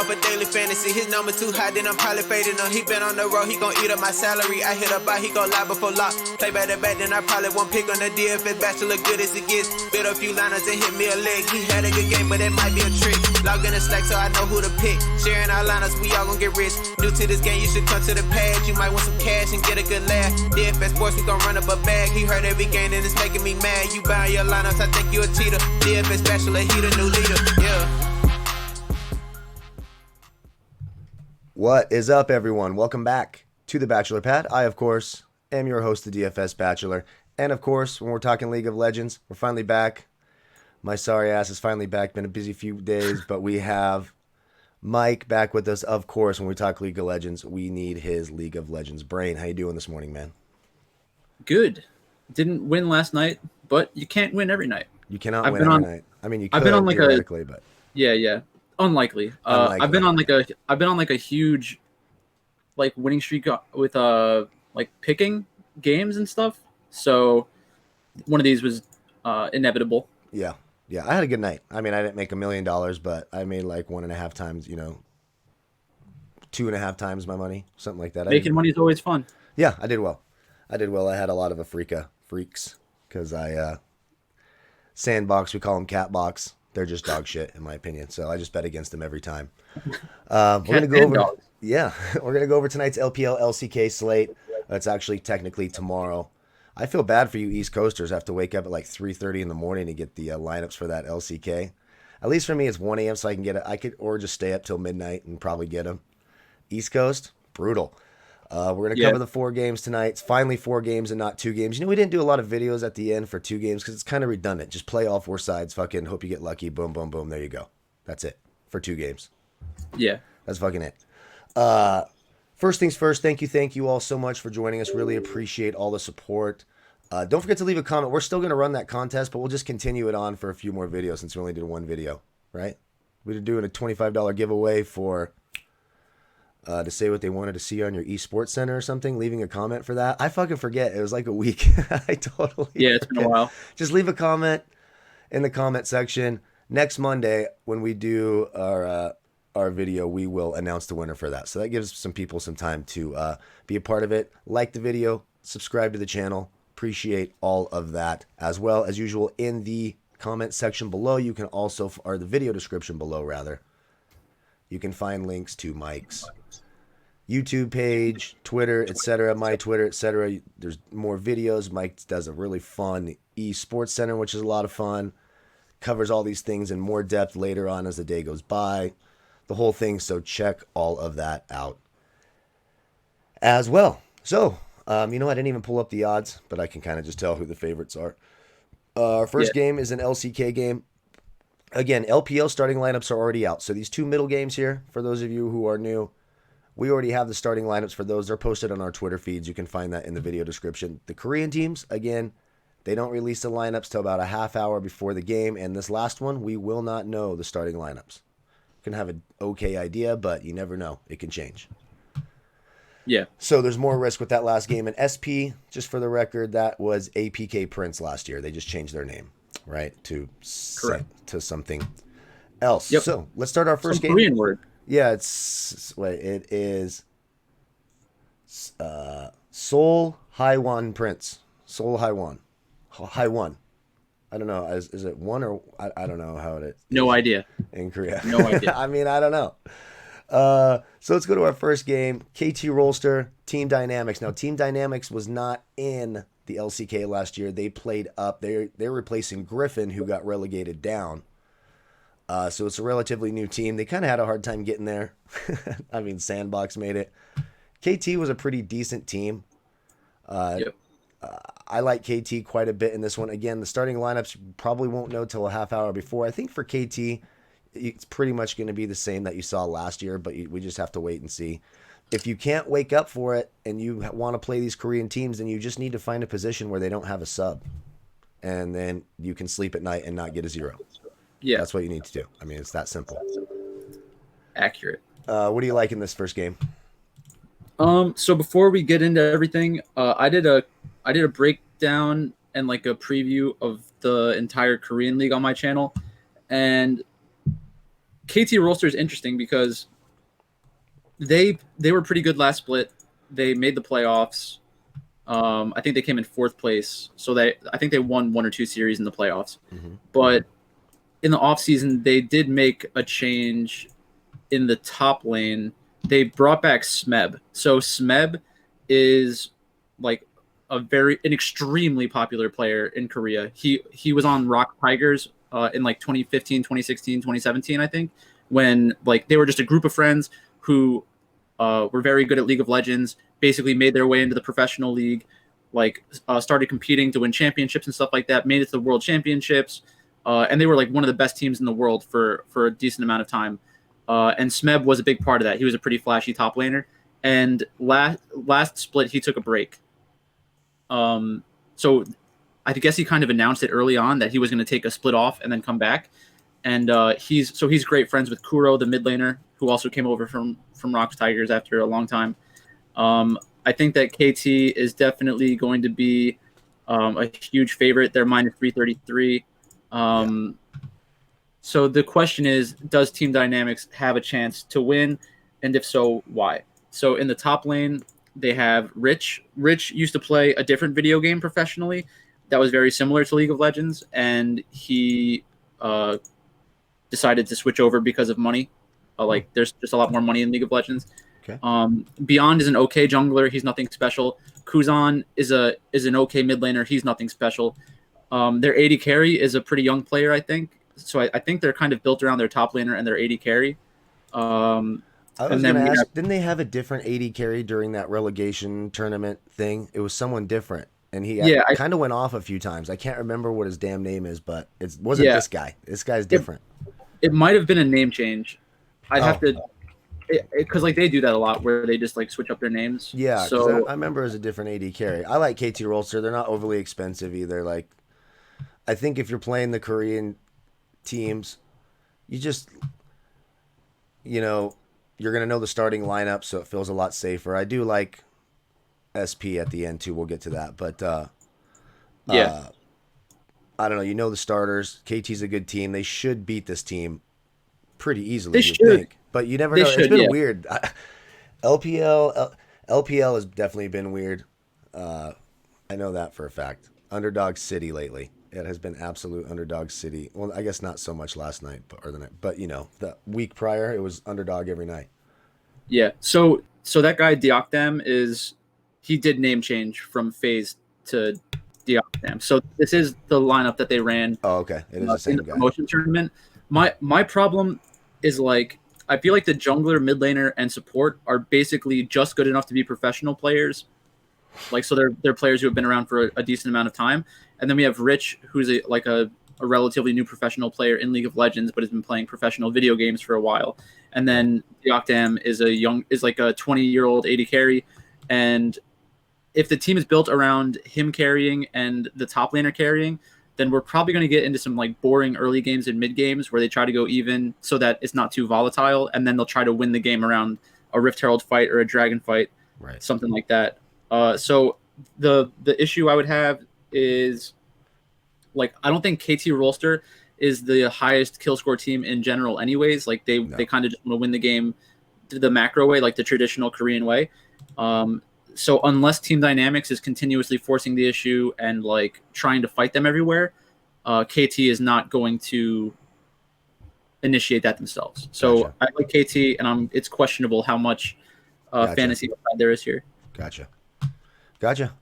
up a daily fantasy. His number too high, then I'm probably fading him. He been on the road, he gon' eat up my salary. I hit up by, he gon' lie before lock. Play back to back, then I probably won't pick on the DFS bachelor good as it gets. Build a few liners and hit me a leg. He had a good game, but it might be a trick. Log in the Slack so I know who to pick. Sharing our liners, we all gon' get rich. New to this game, you should come to the pad. You might want some cash and get a good laugh. DFS sports, we gon' run up a bag. He heard every game and it's making me mad. You buying your lineups, I think you a cheater. DFS bachelor, he the new leader. Yeah. What is up, everyone? Welcome back to the Bachelor Pad. I, of course, am your host, the DFS Bachelor. And, of course, when we're talking League of Legends, we're finally back. My sorry ass is finally back. Been a busy few days, but we have Mike back with us. Of course, when we talk League of Legends, we need his League of Legends brain. How you doing this morning, man? Good. Didn't win last night, but you can't win every night. You cannot win every night. I mean, you could theoretically, but yeah. Unlikely. I've been on like a huge winning streak with picking games and stuff. So one of these was inevitable. Yeah. I had a good night. I mean, I didn't make $1 million, but I made like 1.5 times, 2.5 times my money, something like that. Making money is always fun. Yeah, I did well. I had a lot of freaks because I sandbox. We call them cat box. They're just dog shit, in my opinion. So I just bet against them every time. We're gonna go over. Dogs. Yeah, we're gonna go over tonight's LPL LCK slate. It's actually technically tomorrow. I feel bad for you East Coasters. I have to wake up at like 3:30 in the morning to get the lineups for that LCK. At least for me, it's 1 a.m. so I can get it. Or just stay up till midnight and probably get them. East Coast, brutal. We're going to cover the 4 games tonight. It's finally 4 games and not 2 games. We didn't do a lot of videos at the end for 2 games because it's kind of redundant. Just play all 4 sides. Fucking hope you get lucky. Boom, boom, boom. There you go. That's it for 2 games. Yeah. That's fucking it. First things first, thank you all so much for joining us. Really appreciate all the support. Don't forget to leave a comment. We're still going to run that contest, but we'll just continue it on for a few more videos since we only did 1 video, right? We're doing a $25 giveaway for... to say what they wanted to see on your esports center or something, leaving a comment for that. I fucking forget. It was like a week. I totally it's been a while. Just leave a comment in the comment section. Next Monday, when we do our video, we will announce the winner for that. So that gives some people some time to be a part of it. Like the video, subscribe to the channel. Appreciate all of that. As well, as usual, in the comment section below, you can also, or the video description below, rather, you can find links to Mike's YouTube page, Twitter, etc., my Twitter, etc. There's more videos. Mike does a really fun esports center, which is a lot of fun. Covers all these things in more depth later on as the day goes by. The whole thing, so check all of that out as well. So, I didn't even pull up the odds, but I can kind of just tell who the favorites are. Our first game is an LCK game. Again, LPL starting lineups are already out. So these 2 middle games here, for those of you who are new, we already have the starting lineups for those. They're posted on our Twitter feeds. You can find that in the video description. The Korean teams, again, they don't release the lineups till about a half hour before the game. And this last one, we will not know the starting lineups. You can have an okay idea, but you never know. It can change. Yeah. So there's more risk with that last game. And SP, just for the record, that was APK Prince last year. They just changed their name, right, to something else. Yep. So let's start our first game. Korean word. Yeah, it is Seoul Haiwan Prince. Seoul Haiwan. Haiwan. I don't know. Is it one or I don't know how it is. No idea. In Korea. No idea. I mean, I don't know. So let's go to our first game. KT Rolster, Team Dynamics. Now, Team Dynamics was not in the LCK last year. They played up. They're replacing Griffin, who got relegated down. So it's a relatively new team. They kind of had a hard time getting there. I mean, Sandbox made it. KT was a pretty decent team. I like KT quite a bit in this one. Again, the starting lineups probably won't know till a half hour before. I think for KT, it's pretty much going to be the same that you saw last year, but we just have to wait and see. If you can't wake up for it and you want to play these Korean teams, then you just need to find a position where they don't have a sub. And then you can sleep at night and not get a 0. Yeah. That's what you need to do. I mean, it's that simple. Accurate. What do you like in this first game? So before we get into everything, I did a breakdown and like a preview of the entire Korean league on my channel, and KT Rolster is interesting because They were pretty good last split. They made the playoffs. I think they came in fourth place, so I think they won 1 or 2 series in the playoffs. Mm-hmm. But in the offseason, they did make a change in the top lane. They brought back Smeb. So Smeb is like an extremely popular player in Korea. He was on Rock Tigers in like 2015, 2016, 2017, I think, when like they were just a group of friends who were very good at League of Legends, basically made their way into the professional league, like started competing to win championships and stuff like that, made it to the world championships, and they were like one of the best teams in the world for a decent amount of time. And Smeb was a big part of that. He was a pretty flashy top laner. And last split, he took a break. So I guess he kind of announced it early on that he was going to take a split off and then come back. And he's great friends with Kuro, the mid laner, who also came over from Rocks Tigers after a long time. I think that KT is definitely going to be a huge favorite. They're minus 333. So the question is, does Team Dynamics have a chance to win? And if so, why? So in the top lane, they have Rich. Rich used to play a different video game professionally that was very similar to League of Legends, and he decided to switch over because of money. There's just a lot more money in League of Legends. Okay. Beyond is an okay jungler. He's nothing special. Kuzan is an okay mid laner. He's nothing special. Their AD carry is a pretty young player, I think. So I think they're kind of built around their top laner and their AD carry. I was going to ask, didn't they have a different AD carry during that relegation tournament thing? It was someone different, and he kind of went off a few times. I can't remember what his damn name is, but it wasn't this guy. This guy's different. It might have been a name change. I'd have to, because like they do that a lot, where they just like switch up their names. Yeah, so I remember it was a different AD carry. I like KT Rolster. They're not overly expensive either. Like, I think if you're playing the Korean teams, you just, you're going to know the starting lineup, so it feels a lot safer. I do like SP at the end, too. We'll get to that. But, I don't know. The starters. KT's a good team. They should beat this team pretty easily, think. But you never know. It's been weird. LPL has definitely been weird. I know that for a fact. Underdog City lately. It has been absolute underdog city. Well, I guess not so much last night, but the week prior, it was underdog every night. Yeah. So that guy Diokdam he did name change from FaZe to Diokdam. So this is the lineup that they ran. Oh, okay. It is the same in the guy. promotion tournament. My problem is I feel like the jungler, mid laner, and support are basically just good enough to be professional players. So they're players who have been around for a decent amount of time. And then we have Rich, who's a relatively new professional player in League of Legends, but has been playing professional video games for a while. And then Diokdam is like a 20-year-old AD carry. And if the team is built around him carrying and the top laner carrying, then we're probably going to get into some like boring early games and mid games where they try to go even so that it's not too volatile. And then they'll try to win the game around a Rift Herald fight or a Dragon fight, right? Something like that. So the issue I would have is I don't think KT Rolster is the highest kill score team in general anyways. They kind of just want to win the game the macro way, like the traditional Korean way. So unless Team Dynamics is continuously forcing the issue and trying to fight them everywhere, KT is not going to initiate that themselves. So gotcha. I like KT, and it's questionable how much fantasy there is here. Gotcha.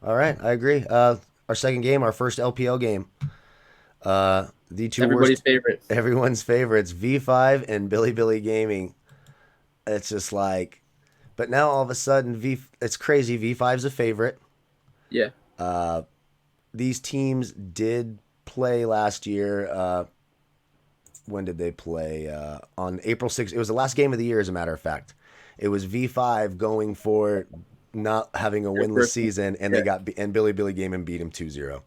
All right, I agree. Our second game, our first LPL game. The two favorites. Everyone's favorites, V5 and Billy Gaming. It's just but now all of a sudden, it's crazy. V5's a favorite. Yeah. These teams did play last year. When did they play? On April 6th. It was the last game of the year, as a matter of fact. It was V5 going for not having a winless season, and they got Billy Gaming beat him 2-0.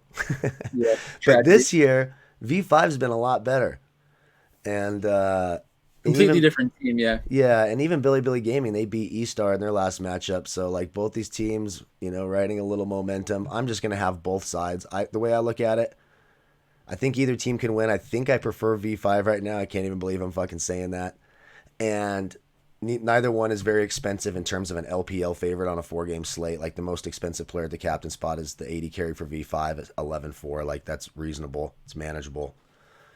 Yeah, but this year, V5's been a lot better, and completely different team. Yeah, and even Billy Gaming, they beat E-Star in their last matchup. So both these teams, riding a little momentum. I'm just gonna have both sides. The way I look at it, I think either team can win. I think I prefer V5 right now. I can't even believe I'm fucking saying that. And neither one is very expensive in terms of an LPL favorite on a 4-game slate. Like the most expensive player at the captain spot is the 80 carry for V5 at 11-4. Like that's reasonable. It's manageable.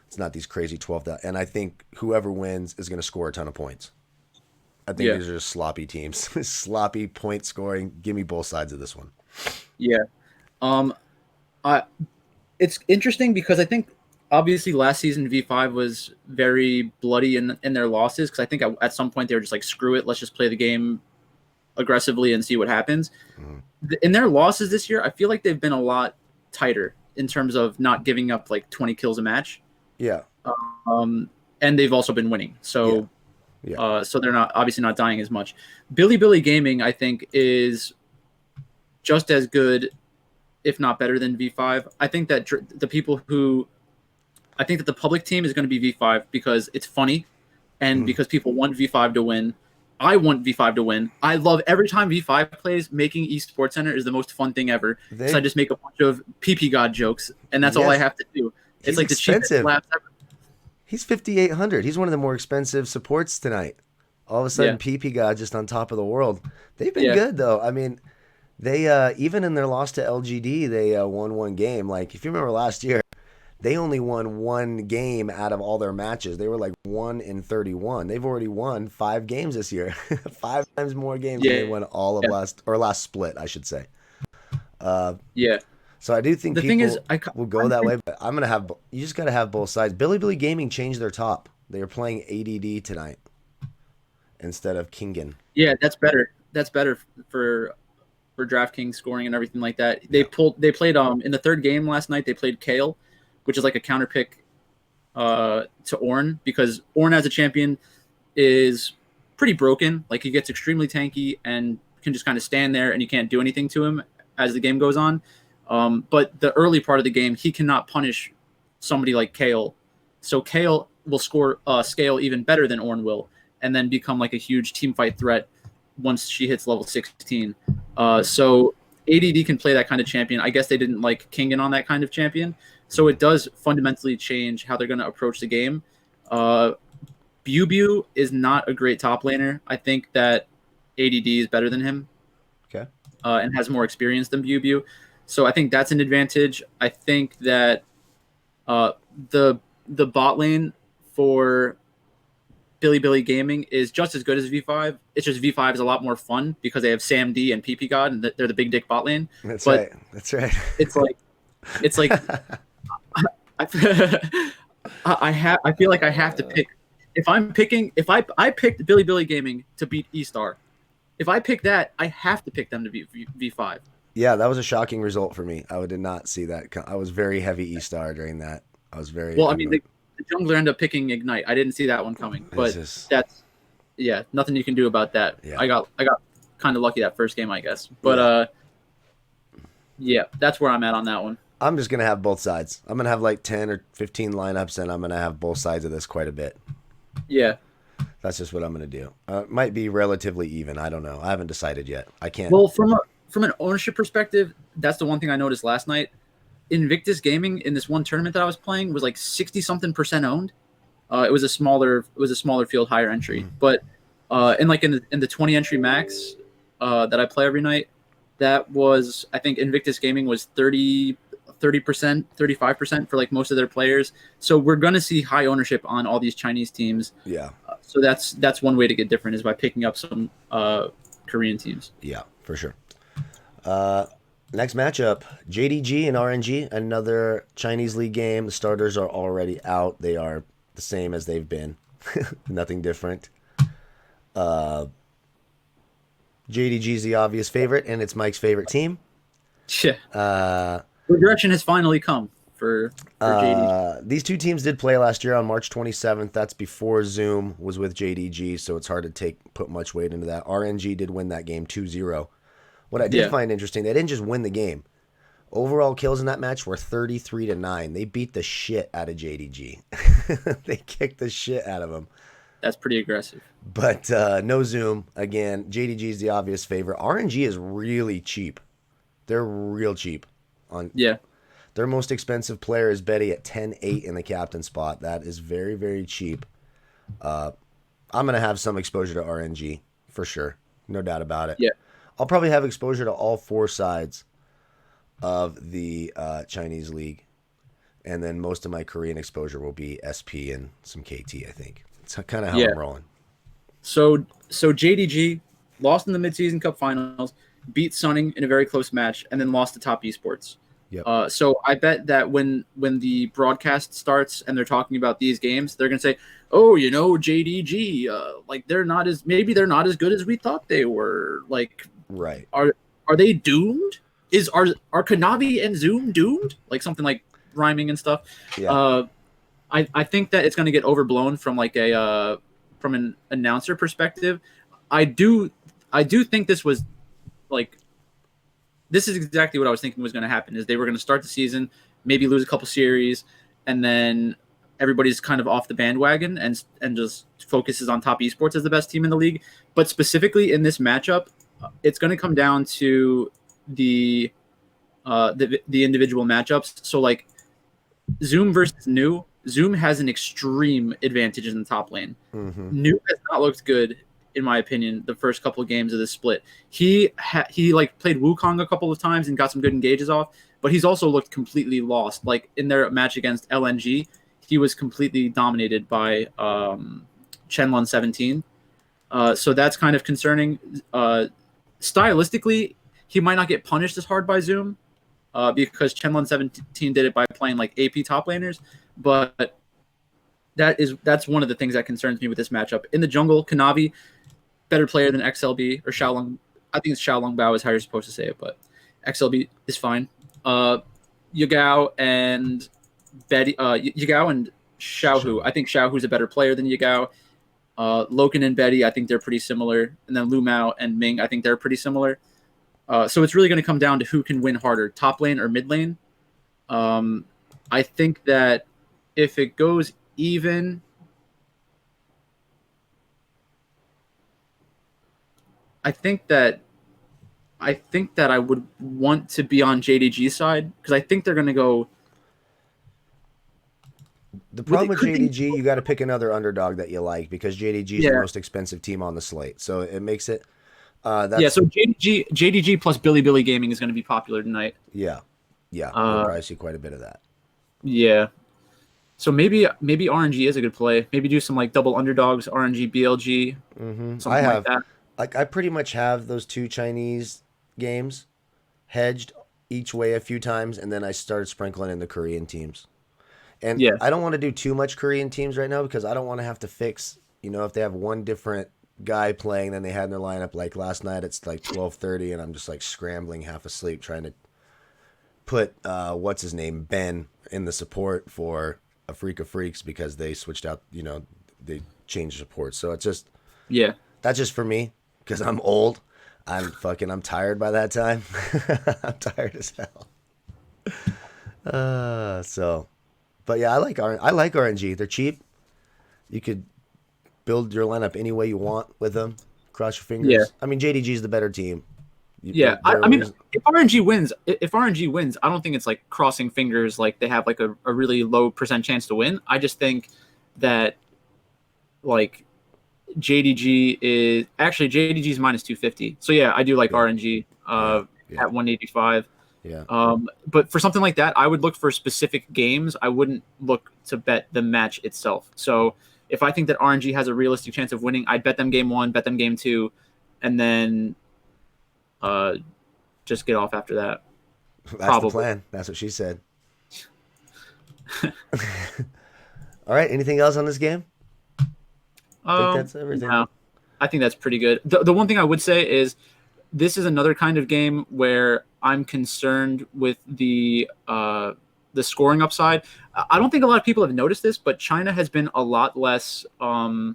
It's not these crazy 12. And I think whoever wins is going to score a ton of points. I think these are just sloppy teams. Sloppy point scoring. Give me both sides of this one. Yeah. It's interesting because I think obviously last season V5 was very bloody in their losses because I think at some point they were just like, screw it, let's just play the game aggressively and see what happens. In their losses this year, I feel like they've been a lot tighter in terms of not giving up like 20 kills a match. Yeah. And they've also been winning. So so they're not obviously not dying as much. Billy Gaming, I think, is just as good, if not better than V5. I think that I think that the public team is going to be V5 because it's funny and because people want V5 to win. I want V5 to win. I love every time V5 plays. Making eSports Center is the most fun thing ever. So I just make a bunch of PP God jokes, and that's all I have to do. It's like expensive. The cheapest laughs ever. He's 5,800. He's one of the more expensive supports tonight. All of a sudden, PP God just on top of the world. They've been good though. I mean, they even in their loss to LGD, they won one game. Like if you remember last year, they only won one game out of all their matches. They were like 1-31. They've already won 5 games this year. 5 times more games than they won all of last split, I should say. So I do think the thing is, will go that way, but I'm gonna have you just gotta have both sides. Billy Gaming changed their top. They are playing ADD tonight instead of Kingen. Yeah, that's better. That's better for Draftkings scoring and everything like that. They played in the third game last night. They played Kale, which is like a counter pick to Ornn, because Ornn as a champion is pretty broken. Like he gets extremely tanky and can just kind of stand there, and you can't do anything to him as the game goes on. But the early part of the game, he cannot punish somebody like Kale. So Kale will scale even better than Ornn will, and then become like a huge team fight threat once she hits level 16. So ADD can play that kind of champion. I guess they didn't like Kingen on that kind of champion. So it does fundamentally change how they're going to approach the game. Bubu is not a great top laner. I think that ADD is better than him. Okay. And has more experience than Bubu. So I think that's an advantage. I think that the bot lane for Billy Gaming is just as good as V5. It's just V5 is a lot more fun because they have Sam D and PP God, and they're the big dick bot lane. That's right. It's like I feel like I have to pick. If I picked Billy Gaming to beat E-Star, if I pick that, I have to pick them to beat V5. Yeah, that was a shocking result for me. I did not see that. I was very heavy E-Star during that. I was very well. I mean, the jungler ended up picking Ignite. I didn't see that one coming, but that's nothing you can do about that. Yeah. I got kind of lucky that first game, I guess. But that's where I'm at on that one. I'm just gonna have both sides. I'm gonna have like 10 or 15 lineups, and I'm gonna have both sides of this quite a bit. Yeah, that's just what I'm gonna do. It might be relatively even. I don't know. I haven't decided yet. I can't. Well, from an ownership perspective, that's the one thing I noticed last night. Invictus Gaming in this one tournament that I was playing was like 60-something% owned. It was a smaller field, higher entry, but in the 20 entry max that I play every night, that was, I think Invictus Gaming was 30%, 35% for like most of their players. So we're going to see high ownership on all these Chinese teams. Yeah. So that's one way to get different is by picking up some Korean teams. Yeah, for sure. Next matchup, JDG and RNG, another Chinese league game. The starters are already out. They are the same as they've been. Nothing different. JDG is the obvious favorite, and it's Mike's favorite team. Yeah. Regression has finally come for JDG. These two teams did play last year on March 27th. That's before Zoom was with JDG, so it's hard to put much weight into that. RNG did win that game 2-0. What I did find interesting, they didn't just win the game. Overall kills in that match were 33-9. They beat the shit out of JDG. They kicked the shit out of them. That's pretty aggressive. But no Zoom. Again, JDG is the obvious favorite. RNG is really cheap. They're real cheap. Their most expensive player is Betty at 10-8 in the captain spot. That is very, very cheap. I'm gonna have some exposure to RNG for sure, no doubt about it. Yeah. I'll probably have exposure to all four sides of the Chinese league, and then most of my Korean exposure will be SP and some KT. I think it's kind of how I'm rolling. So JDG lost in the midseason cup finals, beat Sunning in a very close match, and then lost to Top Esports. Yep. So I bet that when the broadcast starts and they're talking about these games, they're gonna say, "Oh, JDG, like they're not as good as we thought they were. Like, right? Are they doomed? Are Kanavi and Zoom doomed? Like something like rhyming and stuff." Yeah. I think that it's gonna get overblown from like from an announcer perspective. I do think this was like. This is exactly what I was thinking was going to happen. Is they were going to start the season, maybe lose a couple series, and then everybody's kind of off the bandwagon and just focuses on Top Esports as the best team in the league. But specifically in this matchup, it's going to come down to the individual matchups. So like Zoom versus New, Zoom has an extreme advantage in the top lane. New has not looked good, in my opinion, the first couple of games of this split. He like played Wukong a couple of times and got some good engages off, but he's also looked completely lost. Like in their match against LNG, he was completely dominated by Chenlun 17. So that's kind of concerning. Stylistically, he might not get punished as hard by Zoom because Chenlun 17 did it by playing like AP top laners, but that's one of the things that concerns me with this matchup. In the jungle, Kanavi, better player than XLB or Xiaolong. I think it's Xiaolong Bao is how you're supposed to say it, but XLB is fine. Yagao and Betty, Yagao and Xiaohu. I think Xiaohu's a better player than Yagao. Loken and Betty, I think they're pretty similar. And then Lu Mao and Ming, I think they're pretty similar. So it's really going to come down to who can win harder, top lane or mid lane. I think that if it goes even, I think that I would want to be on JDG's side because I think they're going to go. The problem with JDG, you got to pick another underdog that you like because JDG is the most expensive team on the slate, so it makes it. So JDG plus Billy Gaming is going to be popular tonight. Yeah, we'll probably see quite a bit of that. Yeah. So maybe RNG is a good play. Maybe do some like double underdogs, RNG, BLG, something like that. Like I pretty much have those two Chinese games hedged each way a few times, and then I started sprinkling in the Korean teams. And I don't want to do too much Korean teams right now because I don't want to have to fix, if they have one different guy playing than they had in their lineup. Like last night, it's like 12:30, and I'm just like scrambling, half asleep, trying to put what's his name, Ben, in the support for a Freak of Freaks because they switched out, they changed support. So it's just that's just for me because I'm old. I'm tired by that time. I'm tired as hell. But yeah, I like RNG. They're cheap. You could build your lineup any way you want with them. Cross your fingers. Yeah. I mean, JDG is the better team. I mean, if RNG wins, I don't think it's like crossing fingers like they have like a really low % chance to win. I just think that like JDG is minus 250. So yeah, I do like RNG at 185. Yeah. But for something like that, I would look for specific games. I wouldn't look to bet the match itself. So if I think that RNG has a realistic chance of winning, I'd bet them game 1, bet them game 2, and then just get off after that. That's the plan. That's what she said. All right. Anything else on this game? I think that's everything. No, I think that's pretty good. The one thing I would say is this is another kind of game where I'm concerned with the scoring upside. I don't think a lot of people have noticed this, but China has been a lot less. The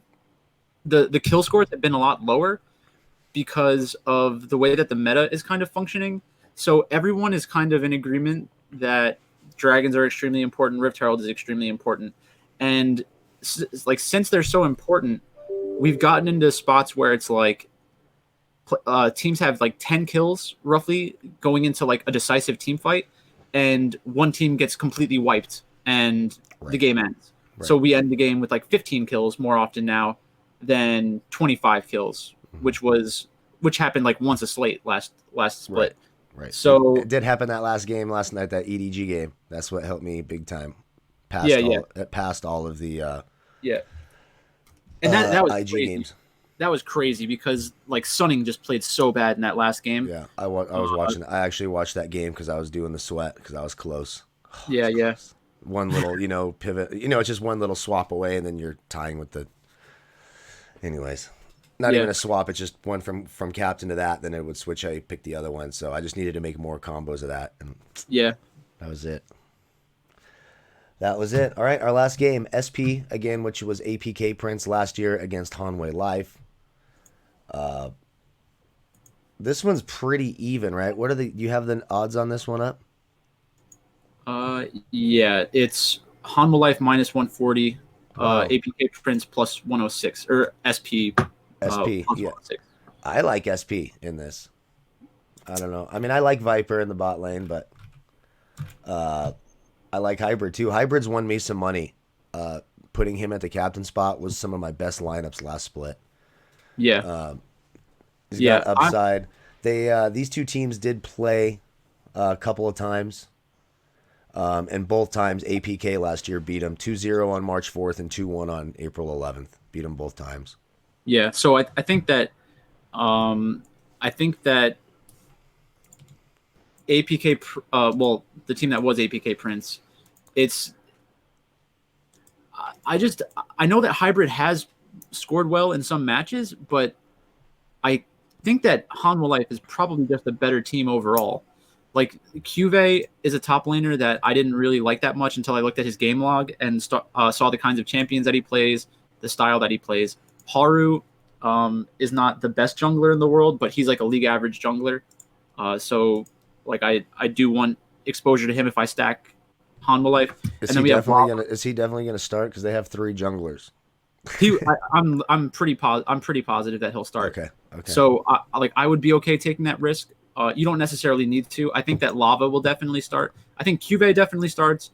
kill scores have been a lot lower because of the way that the meta is kind of functioning. So everyone is kind of in agreement that dragons are extremely important. Rift Herald is extremely important, and like since they're so important, we've gotten into spots where it's like teams have like 10 kills roughly going into like a decisive team fight, and one team gets completely wiped and the game ends. So we end the game with like 15 kills more often now than 25 kills, which happened like once a slate last split. Right. So it did happen that last game last night, that EDG game. That's what helped me big time. It passed all of the yeah. And that was IG crazy. games. That was crazy because like Sunning just played so bad in that last game. Yeah, I was watching. I actually watched that game because I was doing the sweat because I was close. Yeah. Close. One little, pivot. It's just one little swap away, and then you're tying with the. Anyways, not even a swap. It's just one from captain to that. Then it would switch. I pick the other one, so I just needed to make more combos of that. And that was it. That was it. All right, our last game, SP again, which was APK Prince last year against Hanwei Life. This one's pretty even, right? What are you have the odds on this one up? Yeah, it's Hanwei Life minus 140, APK Prince plus 106, or SP. SP, yeah. I like SP in this. I don't know. I mean, I like Viper in the bot lane, but I like Hybrid too. Hybrid's won me some money. Putting him at the captain spot was some of my best lineups last split. Yeah. He's got upside. These two teams did play a couple of times. And both times APK last year beat him 2-0 on March 4th and 2-1 on April 11th. Beat him both times. Yeah. So I think that APK, the team that was APK Prince, I know that Hybrid has scored well in some matches, but I think that Hanwha Life is probably just a better team overall. Like, Cuvee is a top laner that I didn't really like that much until I looked at his game log and saw the kinds of champions that he plays, the style that he plays. Haru is not the best jungler in the world, but he's like a league average jungler. So, like, I do want exposure to him if I stack Hanwha Life. Is he definitely gonna start? Because they have 3 junglers. I'm pretty positive that he'll start. Okay. So I would be okay taking that risk. You don't necessarily need to. I think that Lava will definitely start. I think Cuvee definitely starts.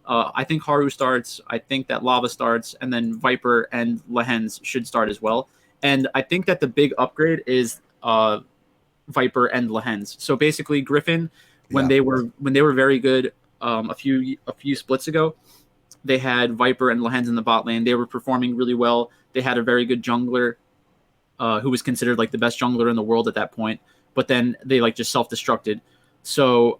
I think Haru starts. I think that Lava starts, and then Viper and Lehens should start as well. And I think that the big upgrade is Viper and Lehens. So basically, Griffin, when they were very good a few splits ago, they had Viper and Lehens in the bot lane. They were performing really well. They had a very good jungler who was considered like the best jungler in the world at that point. But then they like just self-destructed. So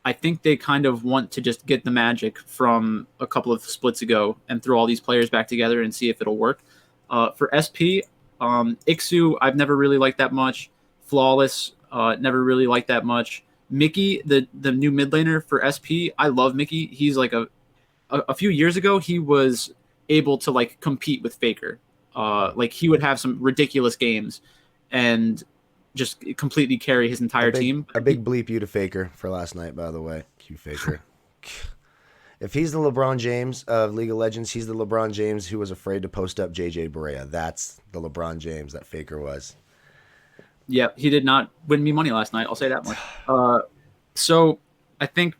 I think they kind of want to just get the magic from a couple of splits ago and throw all these players back together and see if it'll work. For SP, Ixu, I've never really liked that much. Flawless, never really liked that much. Mickey, the new mid laner for SP, I love Mickey. He's like a few years ago, he was able to like compete with Faker. Like he would have some ridiculous games and just completely carry his entire team. A big bleep you to Faker for last night, by the way. Q Faker. If he's the LeBron James of League of Legends, he's the LeBron James who was afraid to post up JJ Barea. That's the LeBron James that Faker was. Yeah, he did not win me money last night. I'll say that much. So I think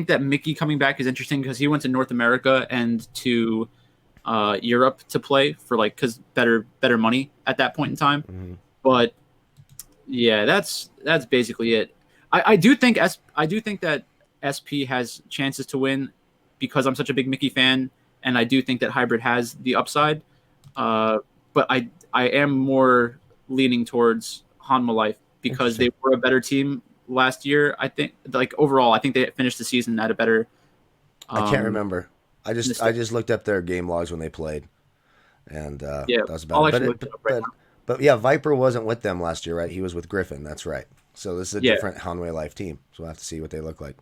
that Mickey coming back is interesting because he went to North America and to Europe to play for because better money at that point in time. Mm-hmm. But yeah, that's basically it. I do think that SP has chances to win because I'm such a big Mickey fan, and I do think that Hybrid has the upside. But I am more leaning towards Hanwha Life because they were a better team last year. I think overall, I think they finished the season at a better. I can't remember. I just looked up their game logs when they played, and that was about it. But yeah, Viper wasn't with them last year, right? He was with Griffin. That's right. So this is a different Hanwei Life team. So we'll have to see what they look like.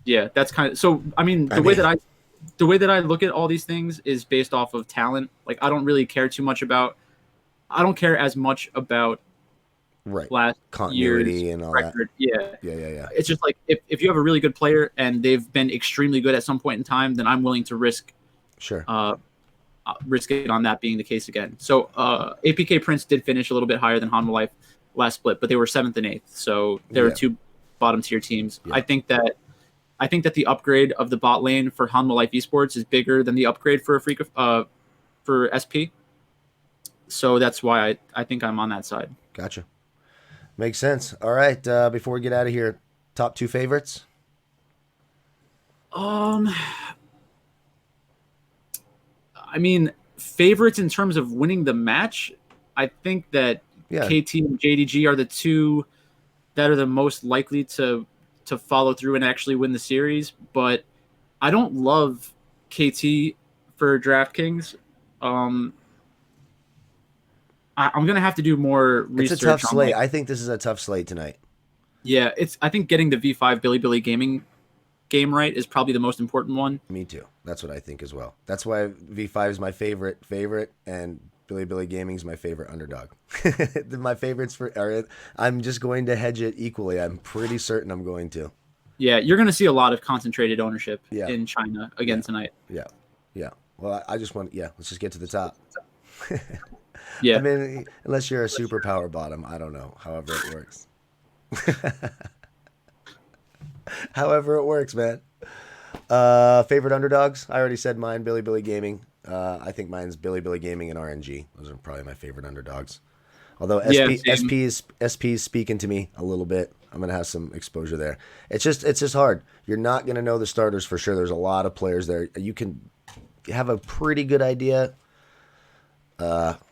Yeah, that's kind of so. I mean, the way that I look at all these things is based off of talent. Like, I don't really care too much about. I don't care as much about last continuity year's and all record. that. Yeah. It's just like if you have a really good player and they've been extremely good at some point in time, then I'm willing to risk. Sure. Risk it on that being the case again. So APK Prince did finish a little bit higher than Hanwha Life last split, but they were 7th and 8th. So there were 2 bottom tier teams. Yeah. I think that the upgrade of the bot lane for Hanwha Life Esports is bigger than the upgrade for for SP. So that's why I think I'm on that side. Gotcha. Makes sense. All right. Before we get out of here, top 2 favorites. I mean, favorites in terms of winning the match, I think that KT and JDG are the 2 that are the most likely to follow through and actually win the series. But I don't love KT for DraftKings. I'm gonna have to do more research. It's a tough slate. I think this is a tough slate tonight. Yeah, I think getting the V5 Billy Gaming game right is probably the most important one. Me too. That's what I think as well. That's why V5 is my favorite, and Billy Gaming is my favorite underdog. My favorites I'm just going to hedge it equally. I'm pretty certain I'm going to. Yeah, you're going to see a lot of concentrated ownership in China again tonight. Yeah. Well, I just want. Yeah, let's just get to the top. Yeah. I mean, unless you're a superpower bottom, I don't know. However it works. However it works, man. Favorite underdogs? I already said mine, Billy Gaming. I think mine's Billy Gaming and RNG. Those are probably my favorite underdogs. Although SP is speaking to me a little bit. I'm gonna have some exposure there. It's just hard. You're not gonna know the starters for sure. There's a lot of players there. You can have a pretty good idea.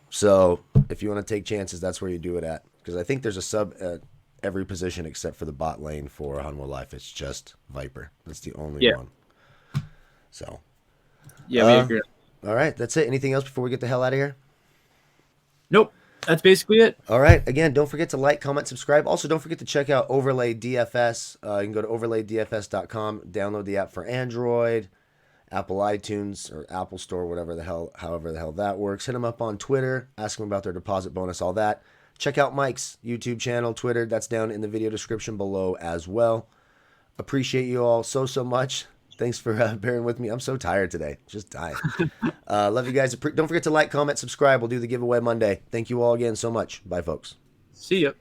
So if you want to take chances, that's where you do it at. Because I think there's a sub at every position except for the bot lane for Hunwell Life. It's just Viper. That's the only one. So yeah, we agree. All right, that's it. Anything else before we get the hell out of here? Nope. That's basically it. All right. Again, don't forget to like, comment, subscribe. Also, don't forget to check out Overlay DFS. You can go to overlaydfs.com, download the app for Android, Apple iTunes, or Apple Store, however the hell that works. Hit them up on Twitter. Ask them about their deposit bonus, all that. Check out Mike's YouTube channel, Twitter. That's down in the video description below as well. Appreciate you all so much. Thanks for bearing with me. I'm so tired today. Just dying. Love you guys. Don't forget to like, comment, subscribe. We'll do the giveaway Monday. Thank you all again so much. Bye, folks. See ya.